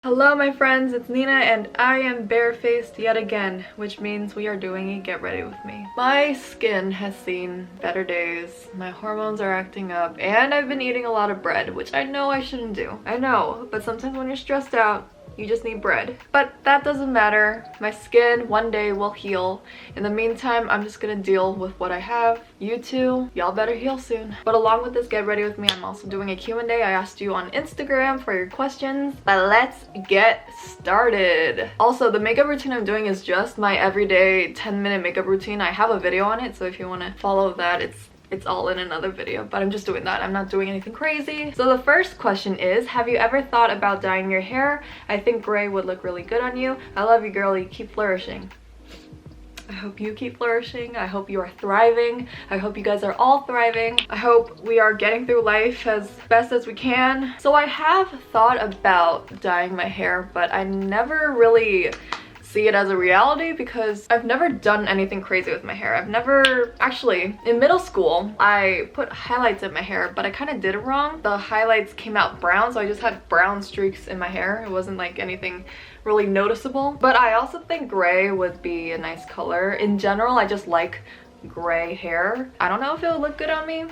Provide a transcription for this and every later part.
Hello my friends, it's Nina and I am barefaced yet again, which means we are doing a get ready with me. My skin has seen better days, my hormones are acting up, and I've been eating a lot of bread, which I know I shouldn't do. I know, but sometimes when you're stressed out, you just need bread. But that doesn't matter. My skin one day will heal. In the meantime, I'm just gonna deal with what I have. You too, y'all better heal soon. But along with this get ready with me, I'm also doing a Q&A. I asked you on Instagram for your questions. But let's get started. Also, the makeup routine I'm doing is just my everyday 10-minute makeup routine. I have a video on it, so if you want to follow that, it's all in another video, but I'm just doing that. I'm not doing anything crazy. So the first question is, have you ever thought about dyeing your hair? I think gray would look really good on you. I love you, girl. You keep flourishing. I hope you keep flourishing. I hope you are thriving. I hope you guys are all thriving. I hope we are getting through life as best as we can. So I have thought about dyeing my hair, but I never really see it as a reality because I've never done anything crazy with my hair. I've never actually, in middle school I put highlights in my hair, but I kind of did it wrong. The highlights came out brown, so I just had brown streaks in my hair. It wasn't like anything really noticeable, but I also think gray would be a nice color. In general, I just like gray hair. I don't know if it would look good on me.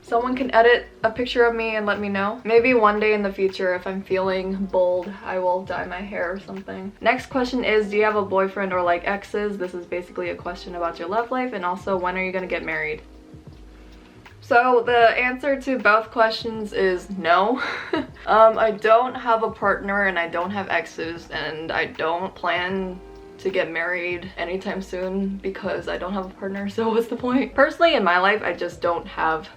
Someone can edit a picture of me and let me know. Maybe one day in the future, if I'm feeling bold, I will dye my hair or something. Next question is, do you have a boyfriend or like exes? This is basically a question about your love life, and also when are you gonna get married? So the answer to both questions is no. I don't have a partner and I don't have exes, and I don't plan to get married anytime soon because I don't have a partner, so what's the point? Personally, in my life, I just don't have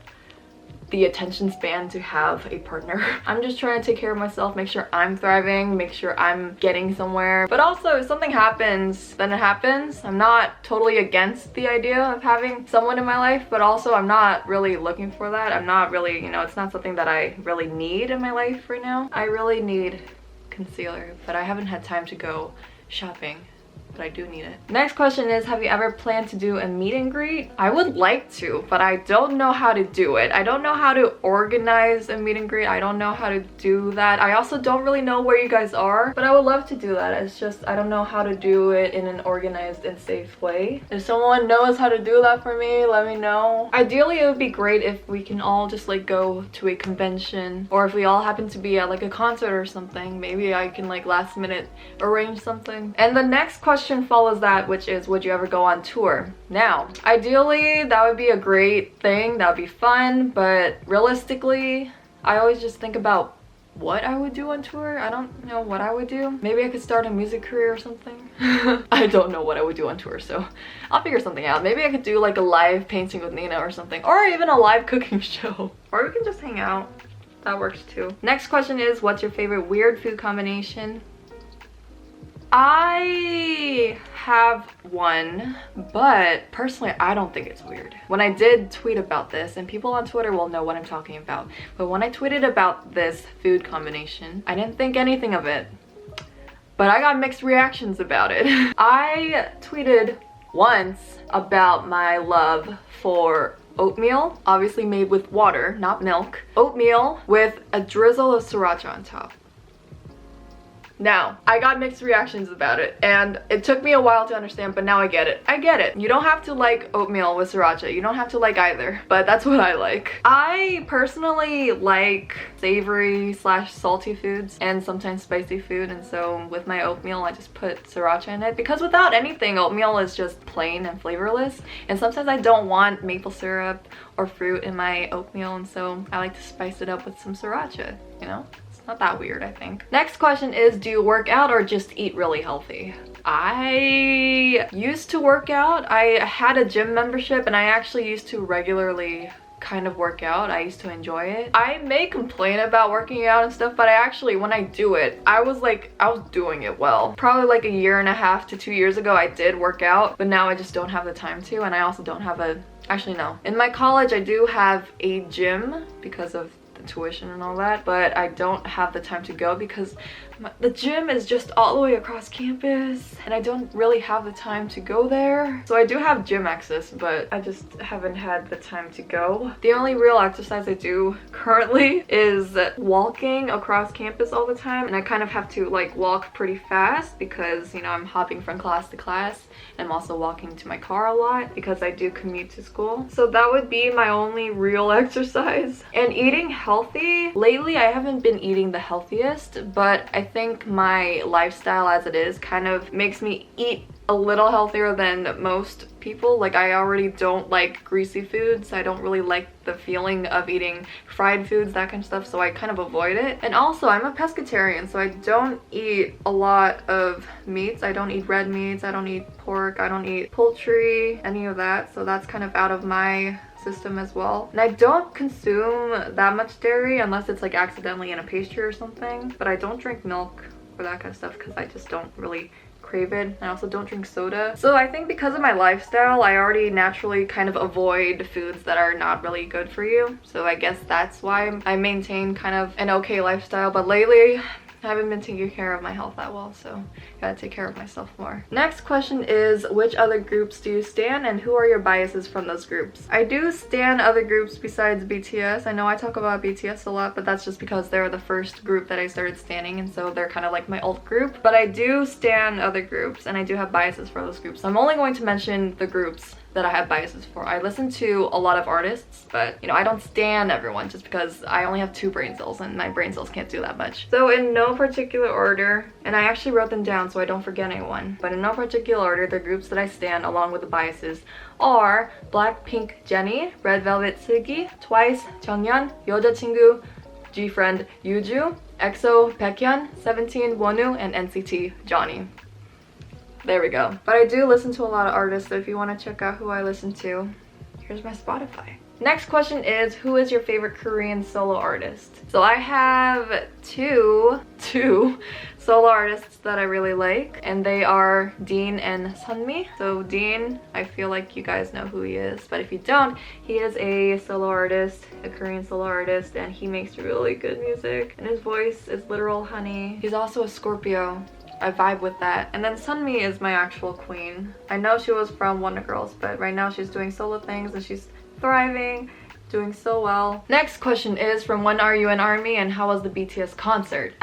the attention span to have a partner. I'm just trying to take care of myself, make sure I'm thriving, make sure I'm getting somewhere. But also, if something happens, then it happens. I'm not totally against the idea of having someone in my life, but also I'm not really looking for that. I'm not really, it's not something that I really need in my life right now. I really need concealer, but I haven't had time to go shopping. But I do need it. Next question is, have you ever planned to do a meet and greet? I would like to, but I don't know how to do it. I don't know how to organize a meet and greet. I don't know how to do that. I also don't really know where you guys are, but I would love to do that. It's just I don't know how to do it in an organized and safe way. If someone knows how to do that for me, let me know. Ideally, it would be great if we can all just like go to a convention, or if we all happen to be at like a concert or something. Maybe I can like last minute arrange something. And the next question follows that, which is, would you ever go on tour? Now, ideally that would be a great thing, that would be fun, but realistically I always just think about what I would do on tour. I don't know what I would do. Maybe I could start a music career or something. I don't know what I would do on tour, so I'll figure something out. Maybe I could do like a live painting with Nina or something, or even a live cooking show, or we can just hang out. That works too. Next question is, what's your favorite weird food combination? I have one, but personally I don't think it's weird. When I did tweet about this, and people on Twitter will know what I'm talking about, but when I tweeted about this food combination, I didn't think anything of it, but I got mixed reactions about it. I tweeted once about my love for oatmeal, obviously made with water, not milk. Oatmeal with a drizzle of sriracha on top. Now, I got mixed reactions about it, and it took me a while to understand, but now I get it. I get it. You don't have to like oatmeal with sriracha. You don't have to like either, but that's what I like. I personally like savory / salty foods and sometimes spicy food, and so with my oatmeal, I just put sriracha in it because without anything, oatmeal is just plain and flavorless, and sometimes I don't want maple syrup or fruit in my oatmeal, and so I like to spice it up with some sriracha, Not that weird, I think. Next question is, do you work out or just eat really healthy? I used to work out. I had a gym membership and I actually used to regularly kind of work out. I used to enjoy it. I may complain about working out and stuff, but I actually, when I do it, I was doing it well. Probably like a 1.5 to 2 years ago, I did work out, but now I just don't have the time to, and I also don't have actually no. In my college, I do have a gym because of the tuition and all that, but I don't have the time to go because the gym is just all the way across campus and I don't really have the time to go there. So I do have gym access, but I just haven't had the time to go. The only real exercise I do currently is walking across campus all the time, and I kind of have to like walk pretty fast because, you know, I'm hopping from class to class. I'm also walking to my car a lot because I do commute to school. So that would be my only real exercise. And eating healthy, lately I haven't been eating the healthiest, but I think my lifestyle as it is kind of makes me eat a little healthier than most people. Like, I already don't like greasy foods. I don't really like the feeling of eating fried foods, that kind of stuff, so I kind of avoid it. And also, I'm a pescatarian, so I don't eat a lot of meats. I don't eat red meats, I don't eat pork, I don't eat poultry, any of that, so that's kind of out of my system as well. And I don't consume that much dairy unless it's like accidentally in a pastry or something, but I don't drink milk or that kind of stuff because I just don't really crave it. I also don't drink soda. So I think because of my lifestyle, I already naturally kind of avoid foods that are not really good for you. So I guess that's why I maintain kind of an okay lifestyle. But lately, I haven't been taking care of my health that well, so gotta take care of myself more. Next question is, which other groups do you stan and who are your biases from those groups? I do stan other groups besides BTS. I know I talk about BTS a lot, but that's just because they're the first group that I started standing, and so they're kind of like my alt group. But I do stan other groups and I do have biases for those groups. I'm only going to mention the groups that I have biases for. I listen to a lot of artists, but you know, I don't stan everyone just because I only have 2 brain cells and my brain cells can't do that much. So in no particular order, and I actually wrote them down so I don't forget anyone, but in no particular order, the groups that I stan along with the biases are Blackpink Jennie, Red Velvet Sugi, Twice Jeongyeon, 여자친구 G-Friend Yuju, EXO Baekhyun, 17 Wonwoo, and NCT Johnny. There we go. But I do listen to a lot of artists, so if you want to check out who I listen to, here's my Spotify. Next question is, who is your favorite Korean solo artist? So I have two solo artists that I really like, and they are Dean and Sunmi. So Dean, I feel like you guys know who he is, but if you don't, he is a solo artist, a Korean solo artist, and he makes really good music, and his voice is literal honey. He's also a Scorpio. I vibe with that. And then Sunmi is my actual queen. I know she was from Wonder Girls, but right now she's doing solo things and she's thriving, doing so well. Next question is, from when are you an ARMY and how was the BTS concert?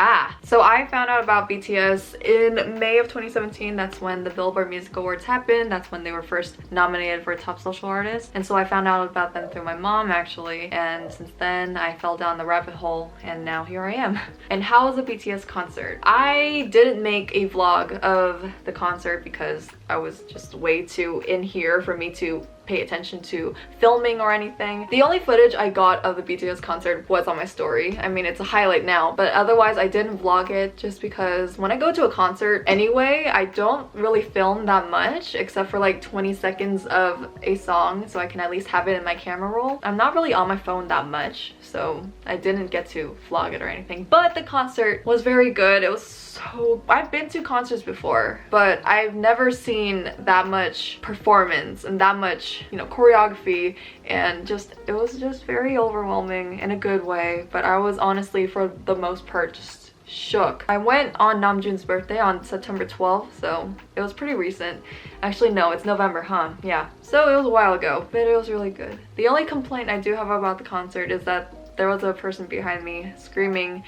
So I found out about BTS in May of 2017. That's when the Billboard Music Awards happened. That's when they were first nominated for Top Social Artist. And so I found out about them through my mom, actually. And since then, I fell down the rabbit hole and now here I am. And how was the BTS concert? I didn't make a vlog of the concert because I was just way too in here for me to pay attention to filming or anything. The only footage I got of the BTS concert was on my story. I mean, it's a highlight now, but otherwise I didn't vlog it just because when I go to a concert anyway, I don't really film that much except for like 20 seconds of a song, so I can at least have it in my camera roll. I'm not really on my phone that much, so I didn't get to vlog it or anything. But the concert was very good. It was so... I've been to concerts before, but I've never seen that much performance and that much, you know, choreography, and just it was just very overwhelming in a good way. But I was honestly, for the most part, just shook. I went on Namjoon's birthday on September 12th, so it was pretty recent. Actually, no, it's November, huh? Yeah. So it was a while ago, but it was really good. The only complaint I do have about the concert is that there was a person behind me screaming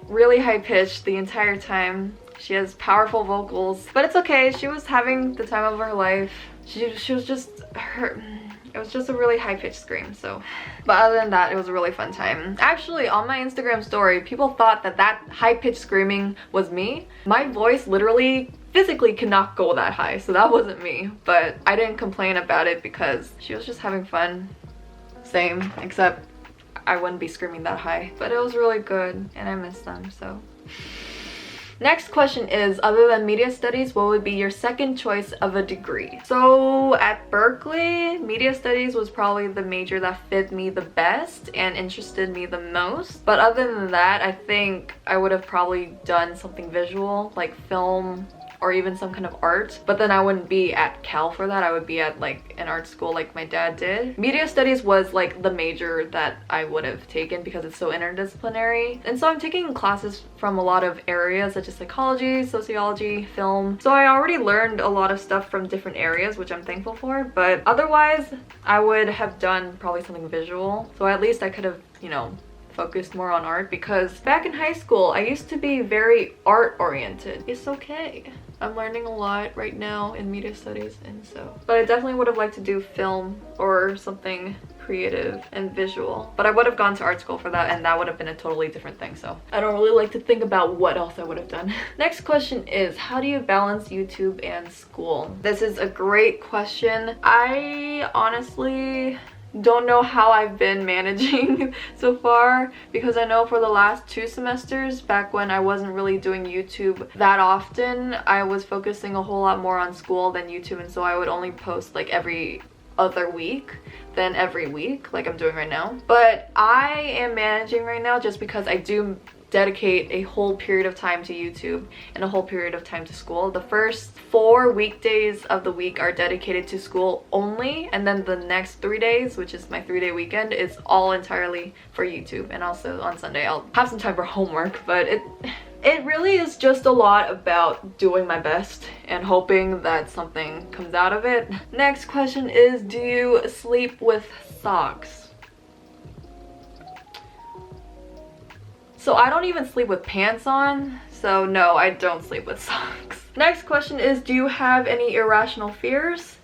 really high-pitched the entire time. She has powerful vocals, but it's okay. She was having the time of her life. She was just it was just a really high-pitched scream, so. But other than that, it was a really fun time. Actually, on my Instagram story, people thought that that high-pitched screaming was me. My voice literally physically cannot go that high, so that wasn't me. But I didn't complain about it because she was just having fun. Same, except I wouldn't be screaming that high. But it was really good, and I miss them, so. Next question is, other than media studies, what would be your second choice of a degree? So at Berkeley, media studies was probably the major that fit me the best and interested me the most. But other than that, I think I would have probably done something visual, like film or even some kind of art, but then I wouldn't be at Cal for that. I would be at like an art school like my dad did. Media studies was like the major that I would have taken because it's so interdisciplinary, and so I'm taking classes from a lot of areas such as psychology, sociology, film, so I already learned a lot of stuff from different areas, which I'm thankful for. But otherwise I would have done probably something visual, so at least I could have, you know, focused more on art, because back in high school I used to be very art oriented. It's okay. I'm learning a lot right now in media studies, and so, but I definitely would have liked to do film or something creative and visual, but I would have gone to art school for that, and that would have been a totally different thing, so I don't really like to think about what else I would have done. Next question is, how do you balance YouTube and school? This is a great question. I honestly don't know how I've been managing so far, because I know for the last 2 semesters, back when I wasn't really doing YouTube that often, I was focusing a whole lot more on school than YouTube, and so I would only post like every other week than every week like I'm doing right now. But I am managing right now just because I do dedicate a whole period of time to YouTube and a whole period of time to school. The first 4 weekdays of the week are dedicated to school only, and then the next 3 days, which is my 3-day weekend, is all entirely for YouTube. And also on Sunday I'll have some time for homework, but it really is just a lot about doing my best and hoping that something comes out of it. Next question is, do you sleep with socks? So I don't even sleep with pants on, so no, I don't sleep with socks. Next question is, do you have any irrational fears?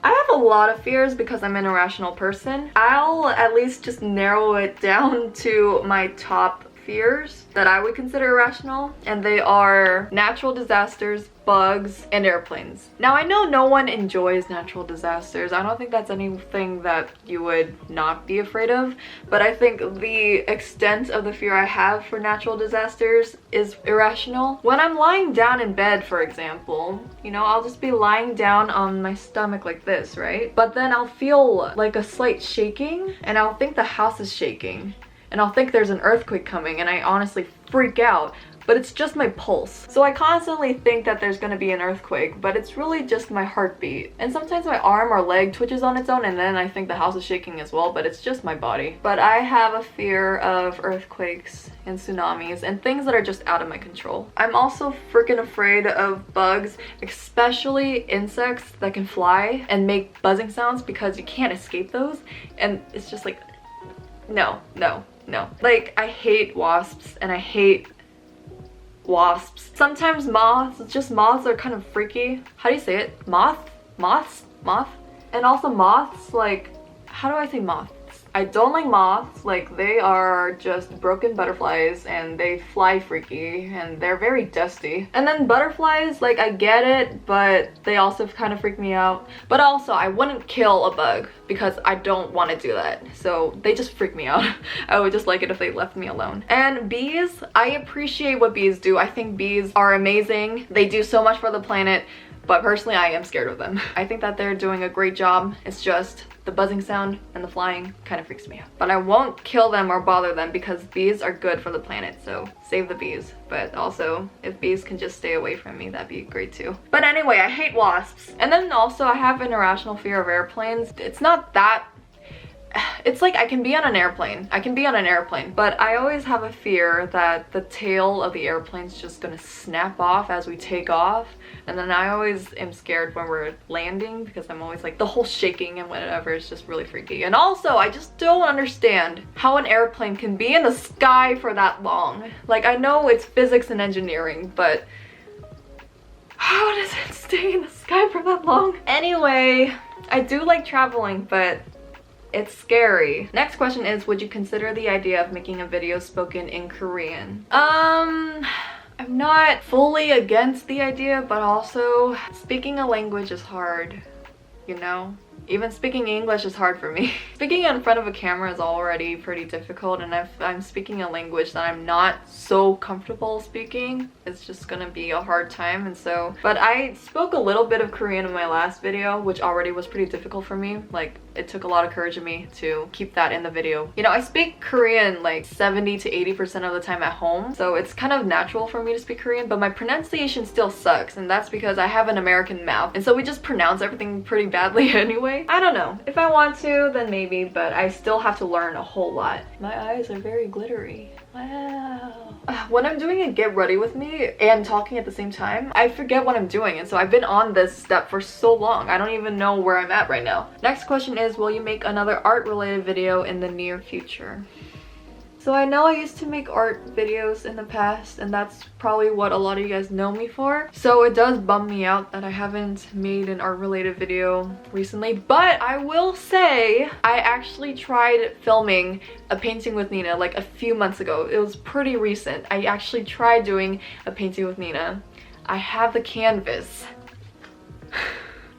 I have a lot of fears because I'm an irrational person. I'll at least just narrow it down to my top fears that I would consider irrational, and they are natural disasters, bugs, and airplanes. Now I know no one enjoys natural disasters. I don't think that's anything that you would not be afraid of, but I think the extent of the fear I have for natural disasters is irrational. When I'm lying down in bed, for example, you know, I'll just be lying down on my stomach like this, right? But then I'll feel like a slight shaking, and I'll think the house is shaking, and I'll think there's an earthquake coming, and I honestly freak out, but it's just my pulse. So I constantly think that there's gonna be an earthquake, but it's really just my heartbeat. And sometimes my arm or leg twitches on its own, and then I think the house is shaking as well, but it's just my body. But I have a fear of earthquakes and tsunamis and things that are just out of my control. I'm also freaking afraid of bugs, especially insects that can fly and make buzzing sounds, because you can't escape those, and it's just like, no. Like, I hate wasps, and I hate wasps. Sometimes moths are kind of freaky. How do you say it? Moth? And also moths, like, how do I say moths? I don't like moths. Like, they are just broken butterflies, and they fly freaky, and they're very dusty. And then butterflies, like, I get it, but they also kind of freak me out. But also, I wouldn't kill a bug because I don't want to do that. So they just freak me out. I would just like it if they left me alone. And bees, I appreciate what bees do. I think bees are amazing. They do so much for the planet, but personally, I am scared of them. I think that they're doing a great job. It's just the buzzing sound and the flying kind of freaks me out. But I won't kill them or bother them because bees are good for the planet, so save the bees. But also, if bees can just stay away from me, that'd be great too. But anyway, I hate wasps. And then also, I have an irrational fear of airplanes. It's not that... It's like I can be on an airplane. But I always have a fear that the tail of the airplane's just gonna snap off as we take off. And then I always am scared when we're landing, because I'm always like, the whole shaking and whatever is just really freaky. And also, I just don't understand how an airplane can be in the sky for that long. Like, I know it's physics and engineering, but how does it stay in the sky for that long? Anyway, I do like traveling, but it's scary. Next question is, would you consider the idea of making a video spoken in Korean? I'm not fully against the idea, but also speaking a language is hard, you know? Even speaking English is hard for me. Speaking in front of a camera is already pretty difficult, and if I'm speaking a language that I'm not so comfortable speaking, it's just gonna be a hard time. And so, but I spoke a little bit of Korean in my last video, which already was pretty difficult for me. Like, it took a lot of courage of me to keep that in the video. You know, I speak Korean like 70 to 80% of the time at home, so it's kind of natural for me to speak Korean, but my pronunciation still sucks, and that's because I have an American mouth, and so we just pronounce everything pretty badly anyway. I don't know. If I want to, then maybe, but I still have to learn a whole lot. My eyes are very glittery. Wow. When I'm doing a get ready with me and talking at the same time, I forget what I'm doing, and so I've been on this step for so long, I don't even know where I'm at right now. Next question is, will you make another art related video in the near future? So I know I used to make art videos in the past, and that's probably what a lot of you guys know me for. So it does bum me out that I haven't made an art related video recently, but I will say I actually tried filming a painting with Nina like a few months ago. It was pretty recent. I actually tried doing a painting with Nina. I have the canvas.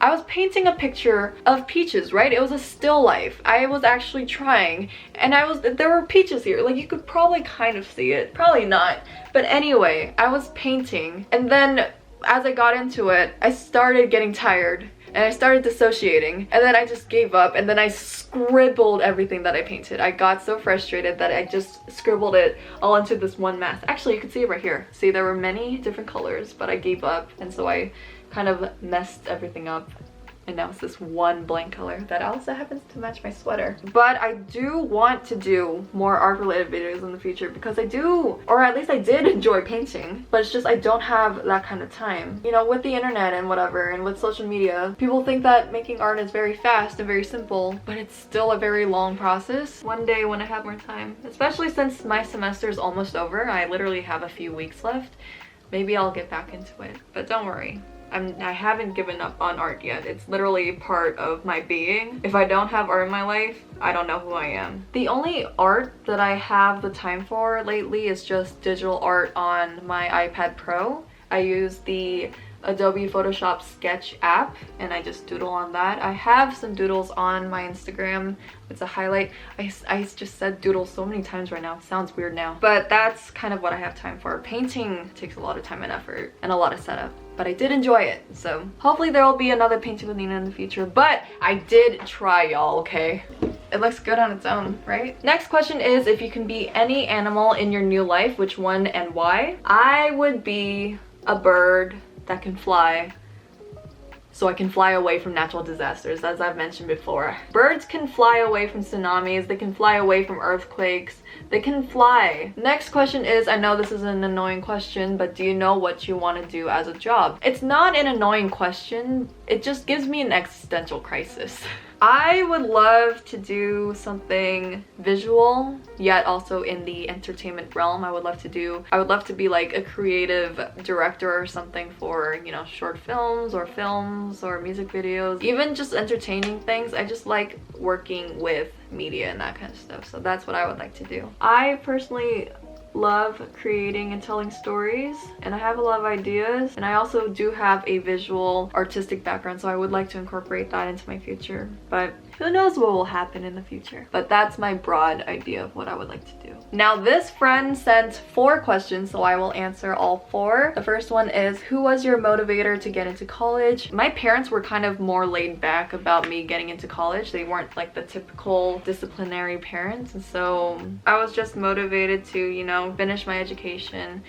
I was painting a picture of peaches, right? It was a still life. I was actually trying, and there were peaches here. Like, you could probably kind of see it. Probably not. But anyway, I was painting, and then as I got into it, I started getting tired, and I started dissociating, and then I just gave up, and then I scribbled everything that I painted. I got so frustrated that I just scribbled it all into this one mass. Actually, you can see it right here. See, there were many different colors, but I gave up, and so I kind of messed everything up, and now it's this one blank color that also happens to match my sweater. But I do want to do more art related videos in the future, because I do, or at least I did, enjoy painting, but it's just I don't have that kind of time. You know, with the internet and whatever, and with social media, people think that making art is very fast and very simple, but it's still a very long process. One day when I have more time, especially since my semester is almost over, I literally have a few weeks left, maybe I'll get back into it. But don't worry, I haven't given up on art yet. It's literally part of my being. If I don't have art in my life, I don't know who I am. The only art that I have the time for lately is just digital art on my iPad Pro. I use the Adobe Photoshop Sketch app, and I just doodle on that. I have some doodles on my Instagram. It's a highlight. I just said doodle so many times right now. It sounds weird now. But that's kind of what I have time for. Painting takes a lot of time and effort and a lot of setup, but I did enjoy it. So hopefully there will be another painting with Nina in the future, but I did try, y'all, okay? It looks good on its own, right? Next question is, if you can be any animal in your new life, which one and why? I would be a bird that can fly, so I can fly away from natural disasters, as I've mentioned before. Birds can fly away from tsunamis, they can fly away from earthquakes, they can fly. Next question is, I know this is an annoying question, but do you know what you want to do as a job? It's not an annoying question, it just gives me an existential crisis. I would love to do something visual, yet also in the entertainment realm. I would love to be like a creative director or something for, you know, short films or music videos, even just entertaining things. I just like working with media and that kind of stuff, so that's what I would like to do. I personally love creating and telling stories, and I have a lot of ideas, and I also do have a visual artistic background, so I would like to incorporate that into my future, but who knows what will happen in the future. But that's my broad idea of what I would like to do. Now, this friend sent 4 questions, so I will answer all 4. The first one is, who was your motivator to get into college? My parents were kind of more laid back about me getting into college. They weren't like the typical disciplinary parents, and so I was just motivated to, you know, finish my education,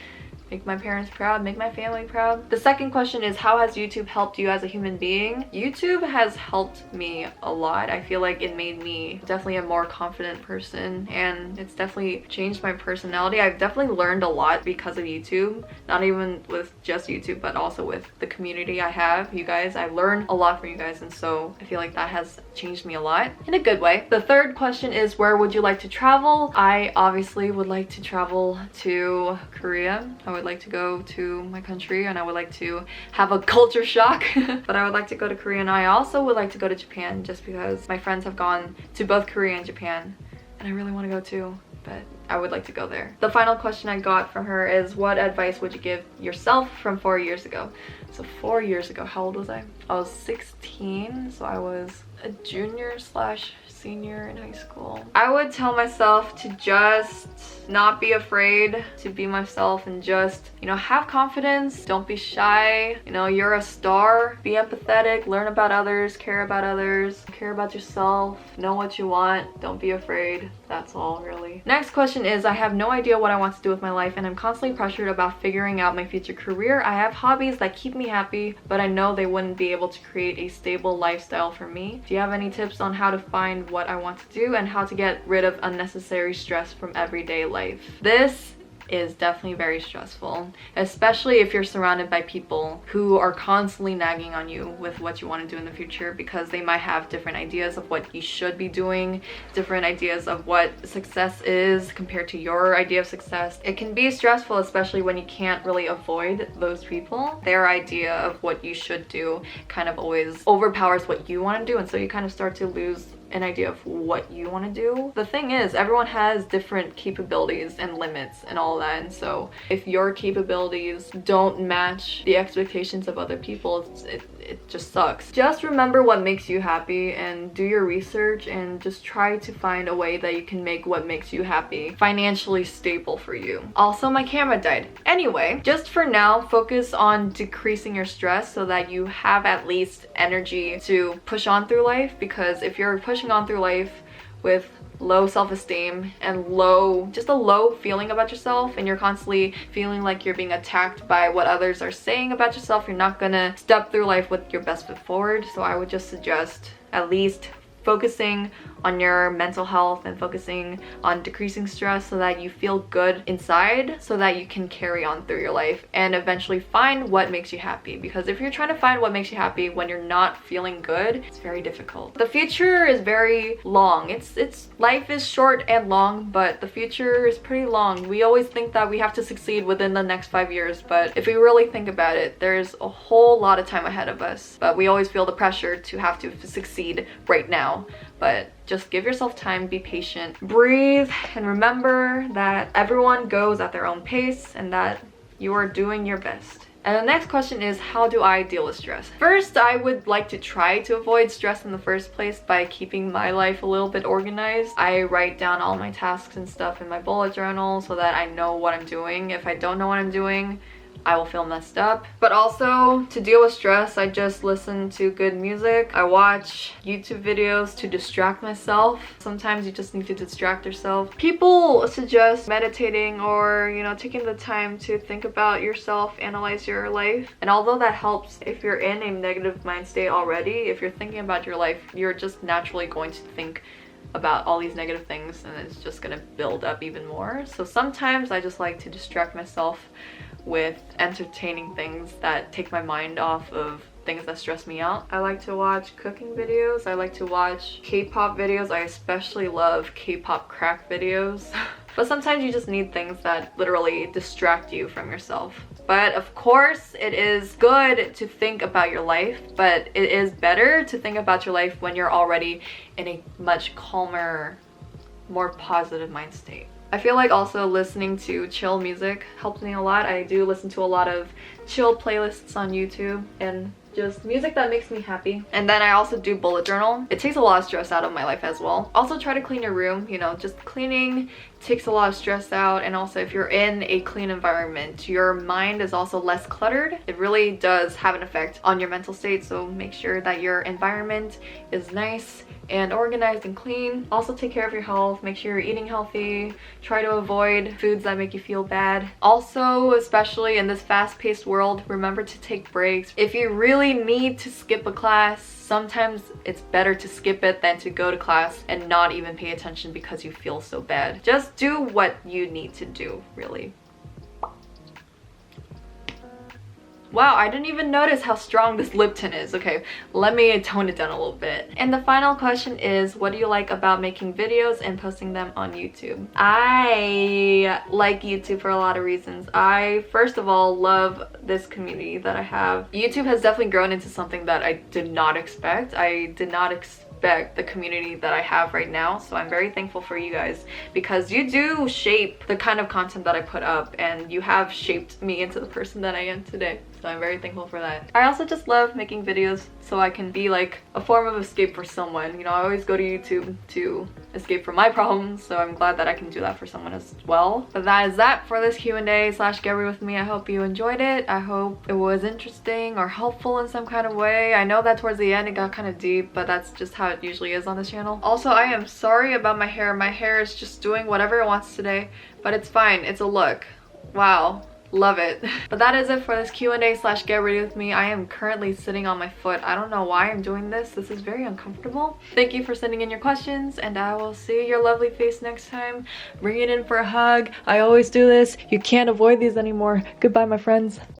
make my parents proud, make my family proud. The second question is, how has YouTube helped you as a human being? YouTube has helped me a lot. I feel like it made me definitely a more confident person, and it's definitely changed my personality. I've definitely learned a lot because of YouTube, not even with just YouTube, but also with the community I have. You guys, I learned a lot from you guys, and so I feel like that has changed me a lot in a good way. The third question is, where would you like to travel? I obviously would like to travel to Korea. I would like to go to my country, and I would like to have a culture shock. But I would like to go to Korea, and I also would like to go to Japan, just because my friends have gone to both Korea and Japan, and I really want to go too, but I would like to go there. The final question I got from her is, what advice would you give yourself from 4 years ago? So 4 years ago, how old was I? I was 16, so I was a junior slash senior in high school, I would tell myself to just not be afraid to be myself and just, you know, have confidence. Don't be shy. You know, you're a star. Be empathetic, learn about others, care about yourself, know what you want. Don't be afraid. That's all, really. Next question is, I have no idea what I want to do with my life and I'm constantly pressured about figuring out my future career. I have hobbies that keep me happy, but I know they wouldn't be able to create a stable lifestyle for me. Do you have any tips on how to find what I want to do and how to get rid of unnecessary stress from everyday life? This is definitely very stressful, especially if you're surrounded by people who are constantly nagging on you with what you want to do in the future, because they might have different ideas of what you should be doing, different ideas of what success is compared to your idea of success. It can be stressful, especially when you can't really avoid those people. Their idea of what you should do kind of always overpowers what you want to do, and so you kind of start to lose an idea of what you want to do. The thing is, everyone has different capabilities and limits and all that, and so if your capabilities don't match the expectations of other people, it just sucks. Just remember what makes you happy and do your research and just try to find a way that you can make what makes you happy financially stable for you. Also, my camera died. Anyway, just for now, focus on decreasing your stress so that you have at least energy to push on through life, because if you're pushing on through life with low self-esteem and just a low feeling about yourself, and you're constantly feeling like you're being attacked by what others are saying about yourself, you're not gonna step through life with your best foot forward. So I would just suggest at least focusing on your mental health and focusing on decreasing stress so that you feel good inside, so that you can carry on through your life and eventually find what makes you happy. Because if you're trying to find what makes you happy when you're not feeling good, it's very difficult. The future is very long. Life is short and long, but the future is pretty long. We always think that we have to succeed within the next 5 years, but if we really think about it, there's a whole lot of time ahead of us. But we always feel the pressure to have to succeed right now. But just give yourself time, be patient, breathe, and remember that everyone goes at their own pace and that you are doing your best. And the next question is, how do I deal with stress? First, I would like to try to avoid stress in the first place by keeping my life a little bit organized. I write down all my tasks and stuff in my bullet journal so that I know what I'm doing. If I don't know what I'm doing, I will feel messed up. But also, to deal with stress, I just listen to good music. I watch YouTube videos to distract myself. Sometimes you just need to distract yourself. People suggest meditating or, you know, taking the time to think about yourself, analyze your life. And although that helps if you're in a negative mind state already, if you're thinking about your life, you're just naturally going to think about all these negative things, and it's just gonna build up even more. So sometimes I just like to distract myself with entertaining things that take my mind off of things that stress me out. I like to watch cooking videos. I like to watch K-pop videos. I especially love K-pop crack videos. But sometimes you just need things that literally distract you from yourself. But of course, it is good to think about your life, but it is better to think about your life when you're already in a much calmer, more positive mind state. I feel like also listening to chill music helps me a lot. I do listen to a lot of chill playlists on YouTube and just music that makes me happy. And then I also do bullet journal. It takes a lot of stress out of my life as well. Also try to clean your room, you know, just cleaning takes a lot of stress out. And also if you're in a clean environment, your mind is also less cluttered. It really does have an effect on your mental state, so make sure that your environment is nice and organized and clean. Also take care of your health, make sure you're eating healthy, try to avoid foods that make you feel bad. Also, especially in this fast-paced world, remember to take breaks. If you really need to skip a class, sometimes it's better to skip it than to go to class and not even pay attention because you feel so bad. Just do what you need to do, really. Wow, I didn't even notice how strong this lip tint is. Okay, let me tone it down a little bit. And the final question is, what do you like about making videos and posting them on YouTube? I like YouTube for a lot of reasons. I, first of all, love this community that I have. YouTube has definitely grown into something that I did not expect. I did not expect respect the community that I have right now. So I'm very thankful for you guys, because you do shape the kind of content that I put up, and you have shaped me into the person that I am today. So I'm very thankful for that. I also just love making videos so I can be like a form of escape for someone. You know, I always go to YouTube to escape from my problems, so I'm glad that I can do that for someone as well. But that is that for this Q&A / get ready with me. I hope you enjoyed it. I hope it was interesting or helpful in some kind of way. I know that towards the end it got kind of deep, but that's just how it usually is on this channel. Also, I am sorry about my hair. My hair is just doing whatever it wants today, but it's fine. It's a look. Wow. Love it. But that is it for this Q&A / get ready with me. I am currently sitting on my foot. I don't know why I'm doing this. This is very uncomfortable. Thank you for sending in your questions, and I will see your lovely face next time. Bring it in for a hug. I always do this. You can't avoid these anymore. Goodbye, my friends.